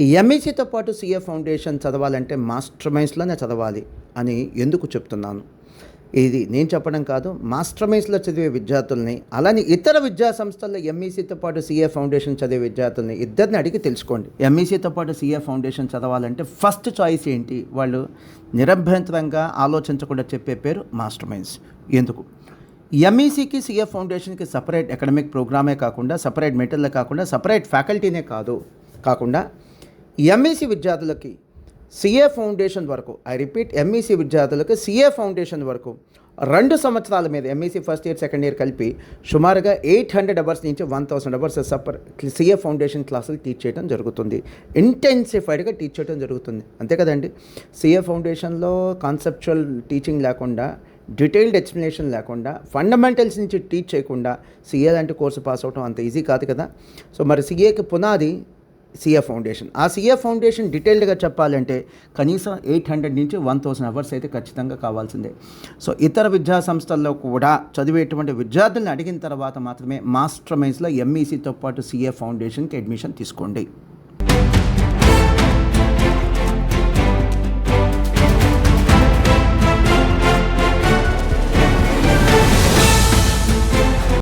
ఈ ఎంఈసీతో పాటు CA foundation చదవాలంటే మాస్టర్ మైండ్స్లోనే చదవాలి అని ఎందుకు చెప్తున్నాను? ఇది నేను చెప్పడం కాదు, మాస్టర్ మైండ్స్లో చదివే విద్యార్థుల్ని, అలానే ఇతర విద్యా సంస్థల్లో ఎంఈసీతో పాటు సీఏ ఫౌండేషన్ చదివే విద్యార్థుల్ని ఇద్దరిని అడిగి తెలుసుకోండి. ఎంఈసీతో పాటు సీఏ ఫౌండేషన్ చదవాలంటే ఫస్ట్ చాయిస్ ఏంటి? వాళ్ళు నిరభ్యంతరంగా ఆలోచించకుండా చెప్పే పేరు మాస్టర్ మైండ్స్. ఎందుకు? ఎంఈసీకి సీఏ ఫౌండేషన్కి సపరేట్ అకాడమిక్ ప్రోగ్రామే కాకుండా, సపరేట్ మెటీరియల్ కాకుండా, సపరేట్ ఫ్యాకల్టీనే కాకుండా ఎంఈసీ విద్యార్థులకి సీఏ ఫౌండేషన్ వరకు, ఐ రిపీట్, ఎంఈసీ విద్యార్థులకు సీఏ ఫౌండేషన్ వరకు 2 సంవత్సరాల మీద MEC first year second year కలిపి సుమారుగా 800 అవర్స్ నుంచి 1000 అవర్స్ సీఏ ఫౌండేషన్ క్లాసులు టీచ్ చేయడం జరుగుతుంది. ఇంటెన్సిఫైడ్గా టీచ్ చేయడం జరుగుతుంది. అంతే కదండి. సీఏ ఫౌండేషన్లో కాన్సెప్చువల్ టీచింగ్ లేకుండా, డీటెయిల్డ్ ఎక్స్ప్లెనేషన్ లేకుండా, ఫండమెంటల్స్ నుంచి టీచ్ చేయకుండా సీఏ లాంటి కోర్సు పాస్ అవడం అంత ఈజీ కాదు కదా. సో మరి సీఏకి పునాది సీఏ ఫౌండేషన్. ఆ సీఏ ఫౌండేషన్ డీటెయిల్డ్గా చెప్పాలంటే కనీసం 800 నుంచి 1000 అవర్స్ అయితే ఖచ్చితంగా కావాల్సిందే. సో ఇతర విద్యా సంస్థల్లో కూడా చదివేటువంటి విద్యార్థులను అడిగిన తర్వాత మాత్రమే మాస్టర్ మైండ్స్లో ఎంఈసీతో పాటు సీఏ ఫౌండేషన్కి అడ్మిషన్ తీసుకోండి.